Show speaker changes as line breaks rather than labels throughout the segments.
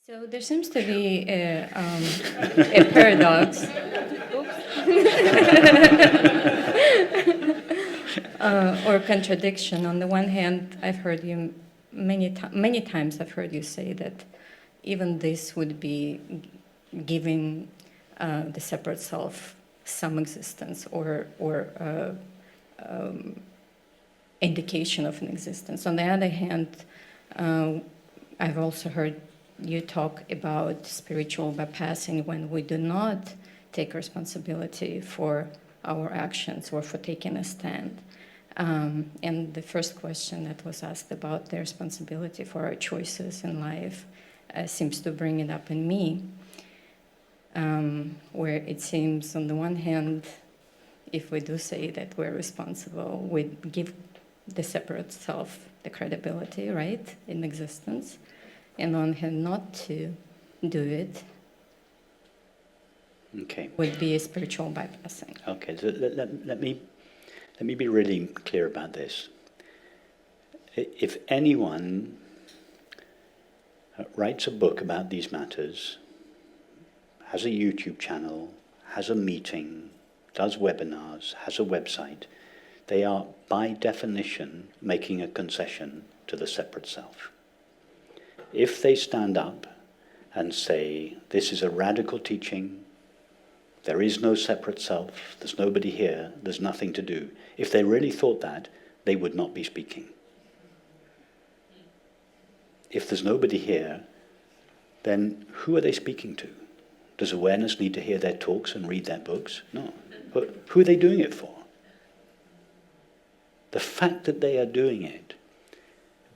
So there seems to be a paradox. Or contradiction. On the one hand, I've heard you many times. I've heard you say that even this would be giving the separate self some existence or indication of an existence. On the other hand, I've also heard you talk about spiritual bypassing when we do not take responsibility for our actions or for taking a stand. And the first question that was asked about the responsibility for our choices in life seems to bring it up in me, where it seems on the one hand, if we do say that we're responsible, we give the separate self the credibility, right, in existence, and on hand not to do it would be a spiritual bypassing.
Okay, so let me be really clear about this. If anyone writes a book about these matters, has a YouTube channel, has a meeting, does webinars, has a website, they are by definition making a concession to the separate self. If they stand up and say, this is a radical teaching, there is no separate self, there's nobody here, there's nothing to do. If they really thought that, they would not be speaking. If there's nobody here, then who are they speaking to? Does awareness need to hear their talks and read their books? No. But who are they doing it for? The fact that they are doing it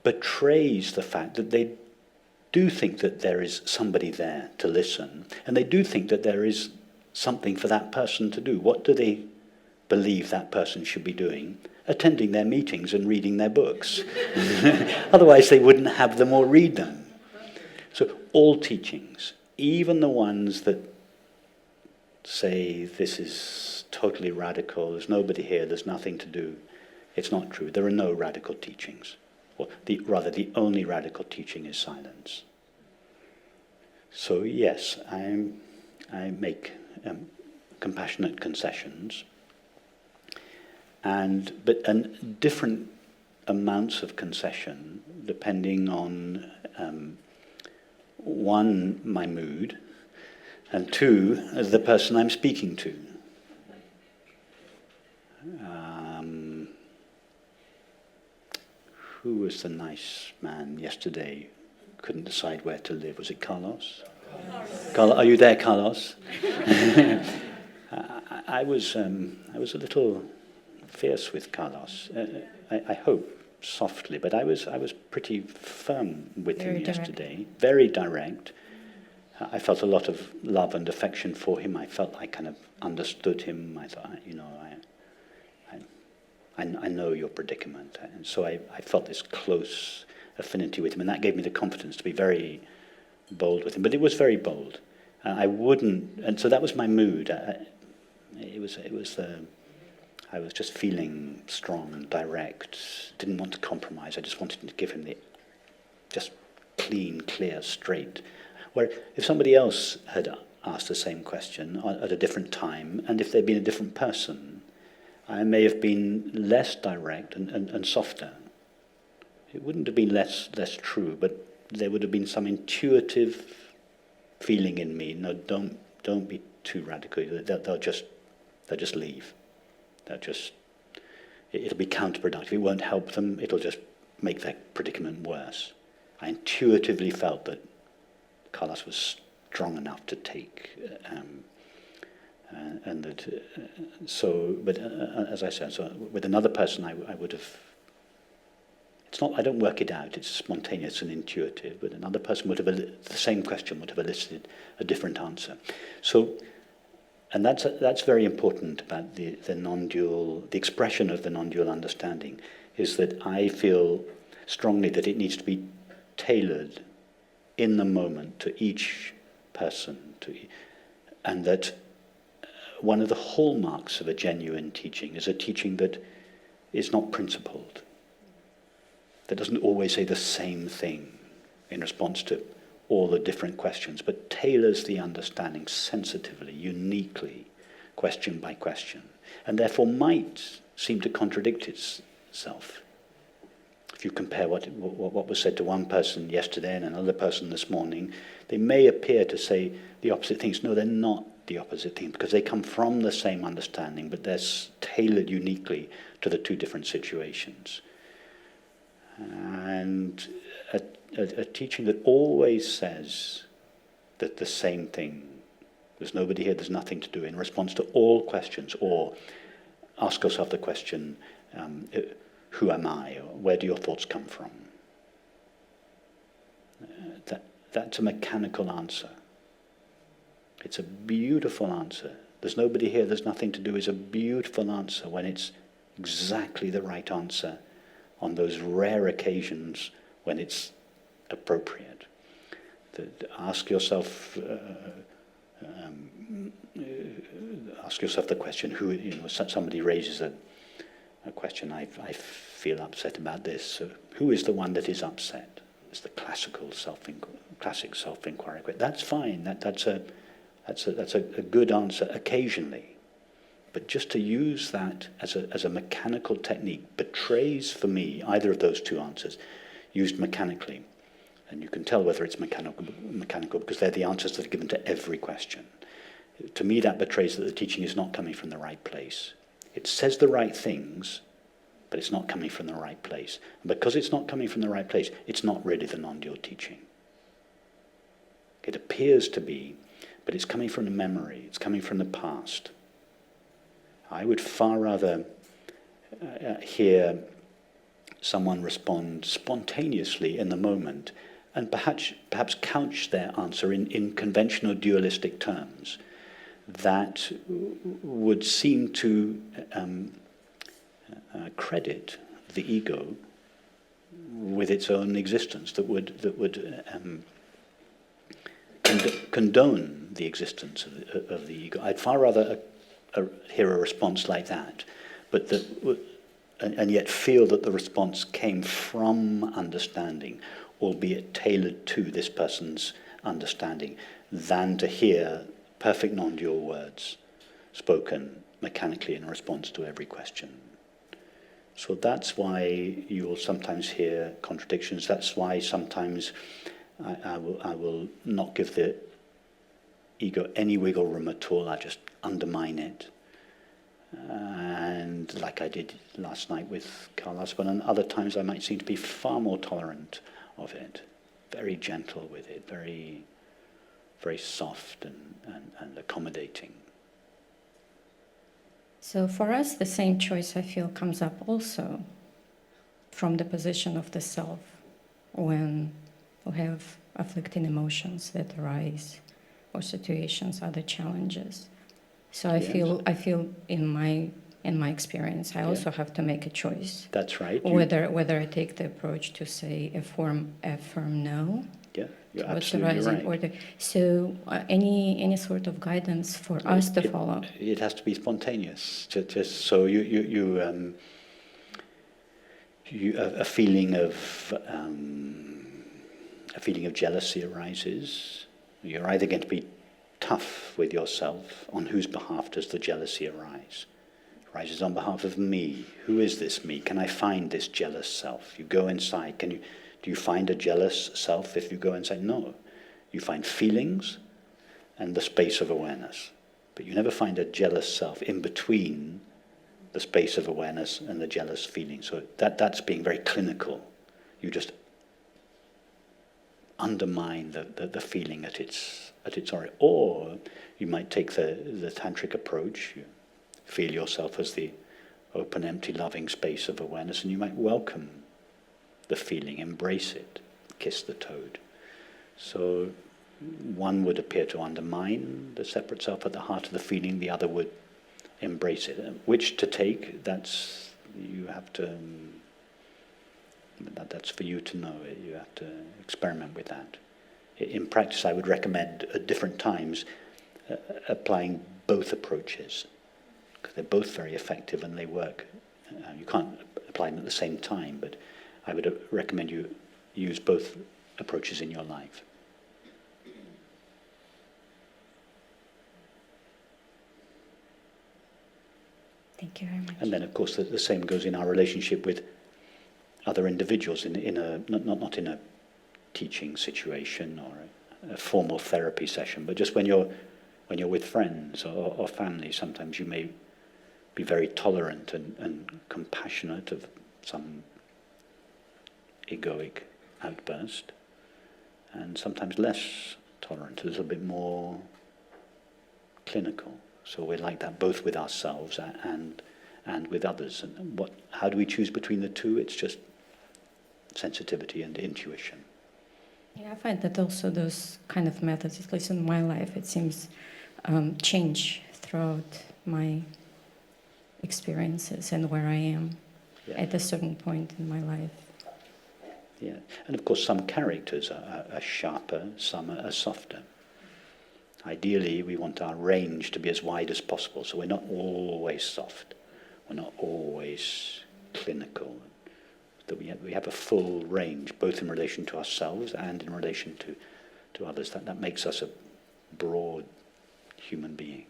betrays the fact that they do think that there is somebody there to listen, and they do think that there is something for that person to do. What do they believe that person should be doing? Attending their meetings and reading their books. Otherwise they wouldn't have them or read them. So all teachings, even the ones that say this is totally radical, there's nobody here, there's nothing to do, it's not true. There are no radical teachings. Or the only radical teaching is silence. So yes, I make compassionate concessions, and different amounts of concession depending on one, my mood, and two, the person I'm speaking to. Who was the nice man yesterday? Couldn't decide where to live. Was it Carlos? Are you there, Carlos? I was a little fierce with Carlos. I hope softly, but I was pretty firm with him yesterday. Very direct. I felt a lot of love and affection for him. I felt I kind of understood him. I thought, I know your predicament. And so I felt this close affinity with him, and that gave me the confidence to be very bold with him. But it was very bold. I wouldn't, and so that was my mood. I was just feeling strong and direct. Didn't want to compromise. I just wanted to give him the just clean, clear, straight. Where if somebody else had asked the same question at a different time, and if they'd been a different person, I may have been less direct and softer. It wouldn't have been less true, but there would have been some intuitive feeling in me. No, don't be too radical. They'll just leave. It'll be counterproductive. It won't help them. It'll just make their predicament worse. I intuitively felt that Carlos was strong enough to take. And that, but as I said, so with another person, I would have. It's not. I don't work it out. It's spontaneous and intuitive. But another person would have the same question would have elicited a different answer. So, and that's very important about the non-dual, the expression of the non-dual understanding, is that I feel strongly that it needs to be tailored in the moment to each person, and that. One of the hallmarks of a genuine teaching is a teaching that is not principled, that doesn't always say the same thing in response to all the different questions, but tailors the understanding sensitively, uniquely, question by question, and therefore might seem to contradict itself. If you compare what was said to one person yesterday and another person this morning, they may appear to say the opposite things. No, they're not the opposite thing, because they come from the same understanding, but they're tailored uniquely to the two different situations. And a teaching that always says that the same thing, there's nobody here, there's nothing to do, in response to all questions, or ask yourself the question, who am I, or where do your thoughts come from? That's a mechanical answer. It's a beautiful answer. There's nobody here, there's nothing to do is a beautiful answer when it's exactly the right answer on those rare occasions when it's appropriate. Ask yourself the question, who, somebody raises a question, I feel upset about this, so who is the one that is upset? It's the classic self-inquiry. That's fine, that's a good answer occasionally. But just to use that as a mechanical technique betrays, for me, either of those two answers, used mechanically. And you can tell whether it's mechanical because they're the answers that are given to every question. To me, that betrays that the teaching is not coming from the right place. It says the right things, but it's not coming from the right place. And because it's not coming from the right place, it's not really the non-dual teaching. It appears to be, but it's coming from the memory, it's coming from the past. I would far rather hear someone respond spontaneously in the moment and perhaps couch their answer in conventional dualistic terms that would seem to credit the ego with its own existence, that would condone the existence of the ego. I'd far rather hear a response like that, but and yet feel that the response came from understanding, albeit tailored to this person's understanding, than to hear perfect non-dual words spoken mechanically in response to every question. So that's why you will sometimes hear contradictions. That's why sometimes I will not give the ego any wiggle room at all. I just undermine it. And like I did last night with Carl Aspen, and other times I might seem to be far more tolerant of it, very gentle with it, very, very soft and accommodating.
So for us, the same choice, I feel, comes up also from the position of the self when we have afflicting emotions that arise, or situations, other challenges. So I feel in my experience, I also have to make a choice.
That's right.
Whether I take the approach to say a firm no.
Yeah, you're absolutely right.
So any sort of guidance for us to follow?
It has to be spontaneous. Just so you a feeling of jealousy arises. You're either going to be tough with yourself. On whose behalf does the jealousy arise? It arises on behalf of me. Who is this me? Can I find this jealous self? You go inside. Do you find a jealous self if you go inside? No. You find feelings and the space of awareness. But you never find a jealous self in between the space of awareness and the jealous feeling. So that's being very clinical. You just undermine the feeling at its origin. Or you might take the Tantric approach. You feel yourself as the open, empty, loving space of awareness, and you might welcome the feeling, embrace it, kiss the toad. So one would appear to undermine the separate self at the heart of the feeling, the other would embrace it. Which to take, that's for you to know. You have to experiment with that. In practice, I would recommend at different times applying both approaches, because they're both very effective and they work. You can't apply them at the same time, but I would recommend you use both approaches in your life.
Thank you very much.
And then, of course, the same goes in our relationship with other individuals in a not in a teaching situation or a formal therapy session, but just when you're with friends or family. Sometimes you may be very tolerant and compassionate of some egoic outburst, and sometimes less tolerant, a little bit more clinical. So we're like that both with ourselves and with others. And how do we choose between the two? It's just sensitivity and intuition.
Yeah, I find that also those kind of methods, at least in my life, it seems change throughout my experiences and where I am at a certain point in my life.
Yeah, and of course some characters are sharper, some are softer. Ideally, we want our range to be as wide as possible, so we're not always soft, we're not always clinical, that we have a full range, both in relation to ourselves and in relation to others. That makes us a broad human being.